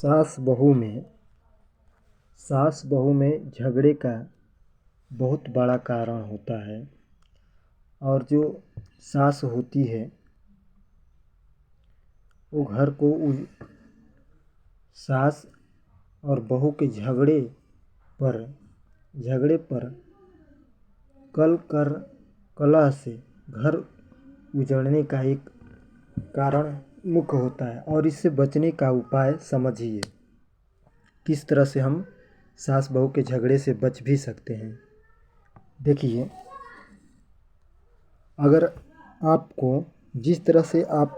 सास बहू में झगड़े का बहुत बड़ा कारण होता है। और जो सास होती है वो घर को सास और बहू के झगड़े पर कलह से घर उजड़ने का एक कारण मुख्य होता है। और इससे बचने का उपाय समझिए किस तरह से हम सास बहू के झगड़े से बच भी सकते हैं। देखिए, अगर आपको जिस तरह से आप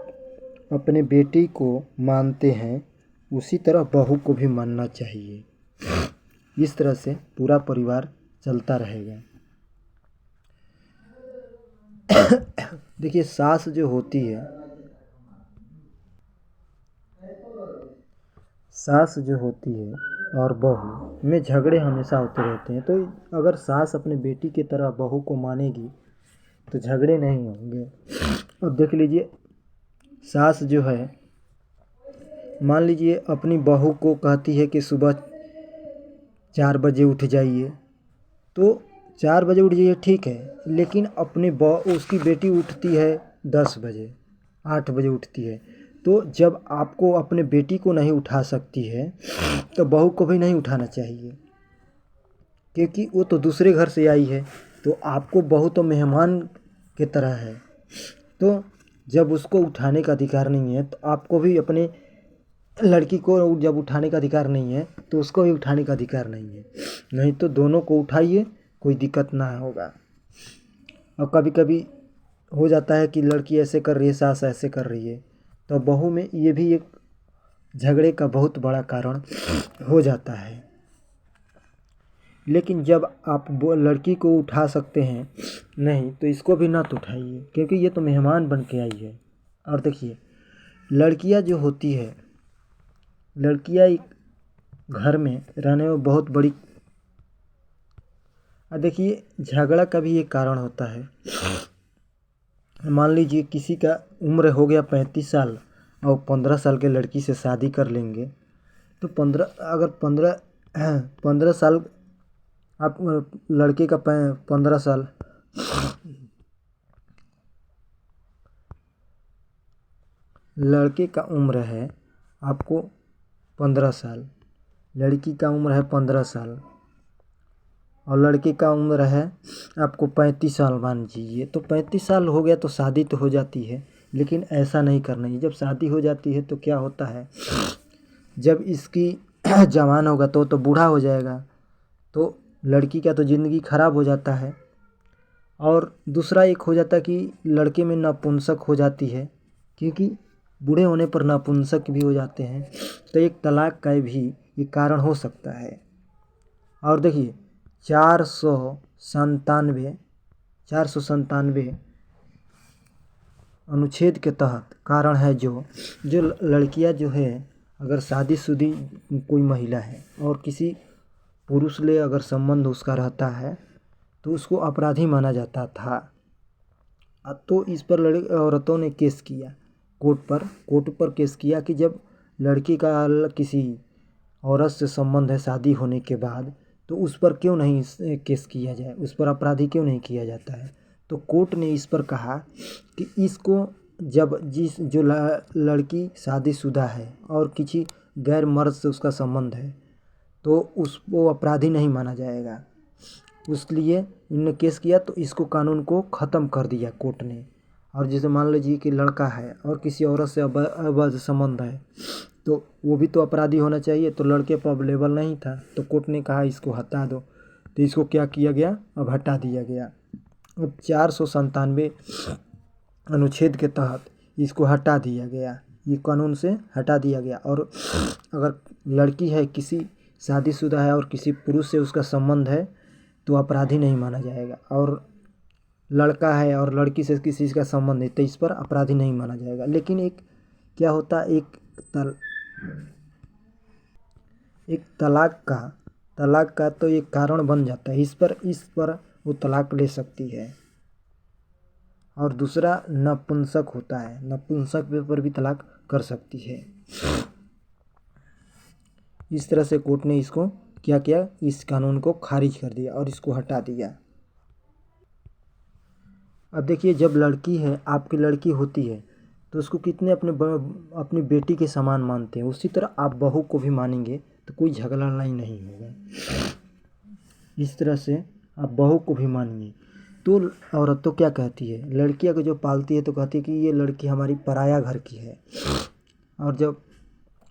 अपने बेटी को मानते हैं उसी तरह बहू को भी मानना चाहिए। इस तरह से पूरा परिवार चलता रहेगा। देखिए, सास जो होती है और बहू में झगड़े हमेशा होते रहते हैं। तो अगर सास अपने बेटी की तरह बहू को मानेगी तो झगड़े नहीं होंगे। अब देख लीजिए, सास जो है, मान लीजिए अपनी बहू को कहती है कि सुबह 4 बजे उठ जाइए, तो 4 बजे उठ जाइए ठीक है, लेकिन उसकी बेटी उठती है 10 बजे, 8 बजे उठती है। तो जब आपको अपने बेटी को नहीं उठा सकती है तो बहू को भी नहीं उठाना चाहिए, क्योंकि वो तो दूसरे घर से आई है। तो आपको बहू तो मेहमान की तरह है। तो जब उसको उठाने का अधिकार नहीं है तो आपको भी अपने लड़की को जब उठाने का अधिकार नहीं है तो उसको भी उठाने का अधिकार नहीं है। नहीं तो दोनों को उठाइए, कोई दिक्कत ना होगा। और कभी कभी हो जाता है कि लड़की ऐसे कर रही है, सास ऐसे कर रही है, तो बहू में ये भी एक झगड़े का बहुत बड़ा कारण हो जाता है। लेकिन जब आप लड़की को उठा सकते हैं, नहीं तो इसको भी ना तो उठाइए, क्योंकि ये तो मेहमान बन के आई है। और देखिए, लड़कियां जो होती है, लड़कियां एक घर में रहने में बहुत बड़ी, देखिए झगड़ा का भी एक कारण होता है। मान लीजिए किसी का उम्र हो गया 35 साल और 15 साल के लड़की से शादी कर लेंगे, तो 15 साल आप लड़के का 15 साल लड़के का उम्र है आपको 15 साल, लड़की का उम्र है 15 साल और लड़के का उम्र है आपको 35 साल मान लीजिए। तो 35 साल हो गया तो शादी तो हो जाती है, लेकिन ऐसा नहीं करना है। जब शादी हो जाती है तो क्या होता है, जब इसकी जवान होगा तो बूढ़ा हो जाएगा, तो लड़की का तो ज़िंदगी खराब हो जाता है। और दूसरा एक हो जाता है कि लड़के में नपुंसक हो जाती है, क्योंकि बूढ़े होने पर नपुंसक भी हो जाते हैं। तो एक तलाक का भी एक कारण हो सकता है। और देखिए, 497 अनुच्छेद के तहत कारण है जो लड़कियां जो है, अगर शादीशुदा कोई महिला है और किसी पुरुष ले अगर संबंध उसका रहता है तो उसको अपराधी माना जाता था। तो इस पर औरतों ने केस किया, कोर्ट पर केस किया कि जब लड़की का किसी औरत से संबंध है शादी होने के बाद, तो उस पर क्यों नहीं केस किया जाए, उस पर अपराधी क्यों नहीं किया जाता है। तो कोर्ट ने इस पर कहा कि इसको जब जो लड़की शादीशुदा है और किसी गैर मर्द से उसका संबंध है तो उसको अपराधी नहीं माना जाएगा। इसलिए इन्होंने केस किया, तो इसको कानून को ख़त्म कर दिया कोर्ट ने। और जैसे मान लीजिए कि लड़का है और किसी औरत से अवैध संबंध है, तो वो भी तो अपराधी होना चाहिए। तो लड़के पर अवेलेबल नहीं था, तो कोर्ट ने कहा इसको हटा दो। तो इसको क्या किया गया, अब हटा दिया गया। अब 497 अनुच्छेद के तहत इसको हटा दिया गया, ये कानून से हटा दिया गया। और अगर लड़की है, किसी शादीशुदा है और किसी पुरुष से उसका संबंध है तो अपराधी नहीं माना जाएगा। और लड़का है और लड़की से किसी का संबंध है तो इस पर अपराधी नहीं माना जाएगा। लेकिन एक क्या होता है, एक तलाक का तो एक कारण बन जाता है। इस पर वो तलाक ले सकती है। और दूसरा नपुंसक होता है, नपुंसक पर भी तलाक कर सकती है। इस तरह से कोर्ट ने इसको क्या किया, इस कानून को खारिज कर दिया और इसको हटा दिया। अब देखिए, जब लड़की है, आपकी लड़की होती है तो उसको कितने अपनी बेटी के समान मानते हैं, उसी तरह आप बहू को भी मानेंगे तो कोई झगड़ा लड़ाई नहीं होगा। इस तरह से आप बहू को भी मानिए। तो औरत तो क्या कहती है, लड़कियां को जो पालती है तो कहती है कि ये लड़की हमारी पराया घर की है। और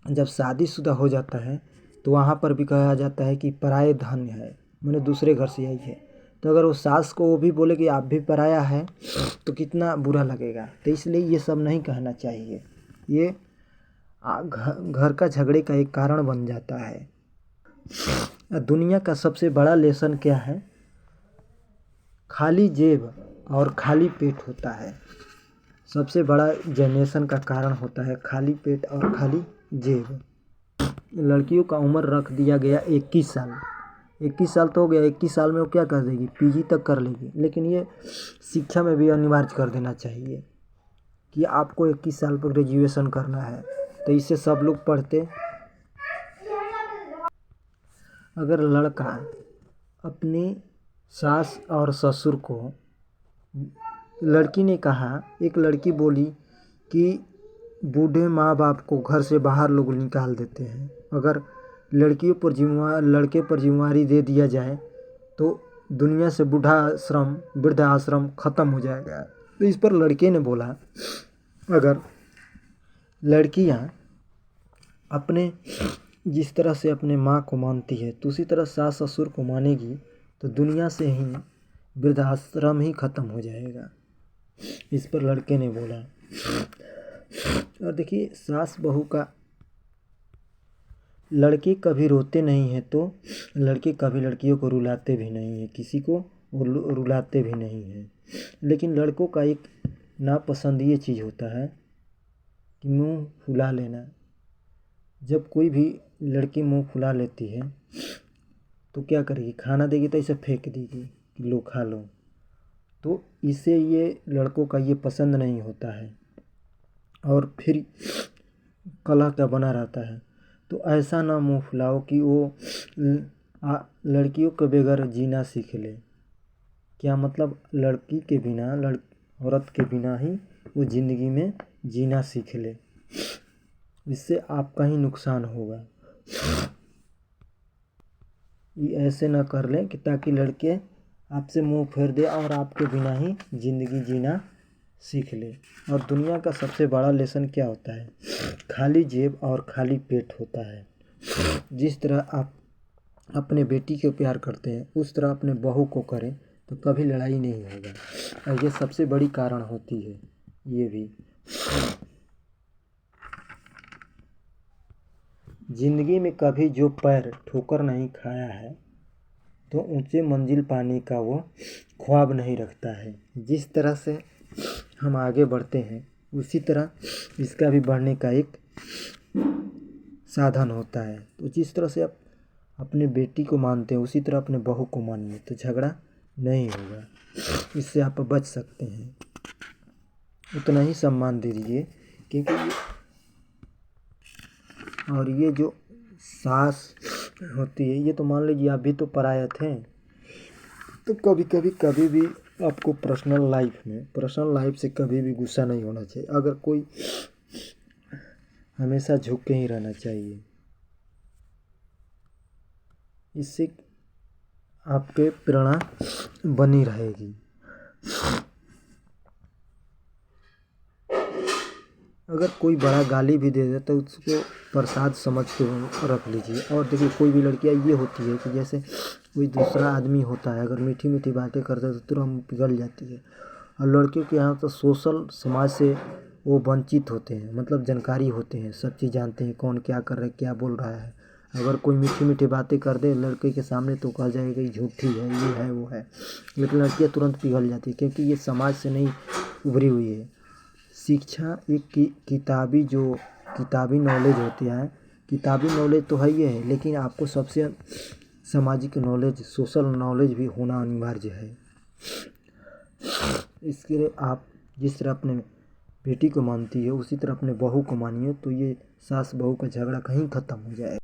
जब शादीशुदा हो जाता है तो वहाँ पर भी कहा जाता है कि पराये धन है, मैंने दूसरे घर से आई है। तो अगर वो सास को वो भी बोले कि आप भी पराया है तो कितना बुरा लगेगा। तो इसलिए ये सब नहीं कहना चाहिए, ये घर का झगड़े का एक कारण बन जाता है। दुनिया का सबसे बड़ा लेसन क्या है, खाली जेब और खाली पेट होता है। सबसे बड़ा जनरेशन का कारण होता है खाली पेट और खाली जेब। लड़कियों का उम्र रख दिया गया 21 साल। 21 साल तो हो गया, 21 साल में वो क्या कर देगी, पीजी तक कर लेगी। लेकिन ये शिक्षा में भी अनिवार्य कर देना चाहिए कि आपको 21 साल पर ग्रेजुएशन करना है, तो इससे सब लोग पढ़ते। अगर लड़का अपनी सास और ससुर को, लड़की ने कहा, एक लड़की बोली कि बूढ़े माँ बाप को घर से बाहर लोग निकाल देते हैं, अगर लड़के पर जिम्मेवारी दे दिया जाए तो दुनिया से वृद्धाश्रम ख़त्म हो जाएगा। तो इस पर लड़के ने बोला, अगर लड़कियां अपने जिस तरह से अपने माँ को मानती है तो उसी तरह सास ससुर को मानेगी तो दुनिया से ही वृद्धाश्रम ही ख़त्म हो जाएगा। इस पर लड़के ने बोला। और देखिए, सास बहू का, लड़के कभी रोते नहीं हैं तो लड़के कभी लड़कियों को रुलाते भी नहीं हैं, किसी को रुलाते भी नहीं हैं। लेकिन लड़कों का एक नापसंद ये चीज़ होता है कि मुंह फुला लेना। जब कोई भी लड़की मुंह फुला लेती है तो क्या करेगी, खाना देगी तो इसे फेंक देगी कि लो खा लो। तो इसे ये लड़कों का ये पसंद नहीं होता है और फिर कलह का बना रहता है। तो ऐसा ना मुंह फुलाओ कि वो लड़कियों के बगैर जीना सीख ले। क्या मतलब, लड़की के बिना, औरत के बिना ही वो ज़िंदगी में जीना सीख ले, इससे आपका ही नुकसान होगा। ये ऐसे ना कर लें कि ताकि लड़के आपसे मुंह फेर दे और आपके बिना ही ज़िंदगी जीना सीख ले। और दुनिया का सबसे बड़ा लेसन क्या होता है, खाली जेब और खाली पेट होता है। जिस तरह आप अपने बेटी को प्यार करते हैं उस तरह अपने बहू को करें तो कभी लड़ाई नहीं होगा। और ये सबसे बड़ी कारण होती है। ये भी जिंदगी में कभी जो पैर ठोकर नहीं खाया है तो ऊंचे मंजिल पाने का वो ख्वाब नहीं रखता है। जिस तरह से हम आगे बढ़ते हैं उसी तरह इसका भी बढ़ने का एक साधन होता है। तो जिस तरह से आप अपने बेटी को मानते हैं उसी तरह अपने बहू को मानिए तो झगड़ा नहीं होगा, इससे आप बच सकते हैं। उतना ही सम्मान दे दीजिए, क्योंकि और ये जो सास होती है ये तो मान लीजिए आप भी तो पराया थे। तो कभी भी आपको पर्सनल लाइफ से कभी भी गुस्सा नहीं होना चाहिए। अगर कोई, हमेशा झुक के ही रहना चाहिए, इससे आपके प्रेरणा बनी रहेगी। अगर कोई बड़ा गाली भी दे दे तो उसको प्रसाद समझ के रख लीजिए। और देखिए, कोई भी लड़कियां ये होती है कि जैसे कोई दूसरा आदमी होता है, अगर मीठी मीठी बातें करता है तो तुरंत पिघल जाती है। और लड़कियों के यहाँ तो सोशल समाज से वो वंचित होते हैं, मतलब जानकारी होते हैं, सब चीज़ जानते हैं, कौन क्या कर रहा है, क्या बोल रहा है। अगर कोई मीठी मीठी बातें कर दे लड़के के सामने तो कहा जाएगा कि झूठी है, ये है वो है। लेकिन लड़कियाँ तुरंत पिघल जाती है क्योंकि ये समाज से नहीं उभरी हुई है। शिक्षा एक किताबी नॉलेज होती है। किताबी नॉलेज तो है ही है, लेकिन आपको सबसे सामाजिक नॉलेज, सोशल नॉलेज भी होना अनिवार्य है। इसके लिए आप जिस तरह अपने बेटी को मानती है उसी तरह अपने बहू को मानिए तो ये सास बहू का झगड़ा कहीं ख़त्म हो जाएगा।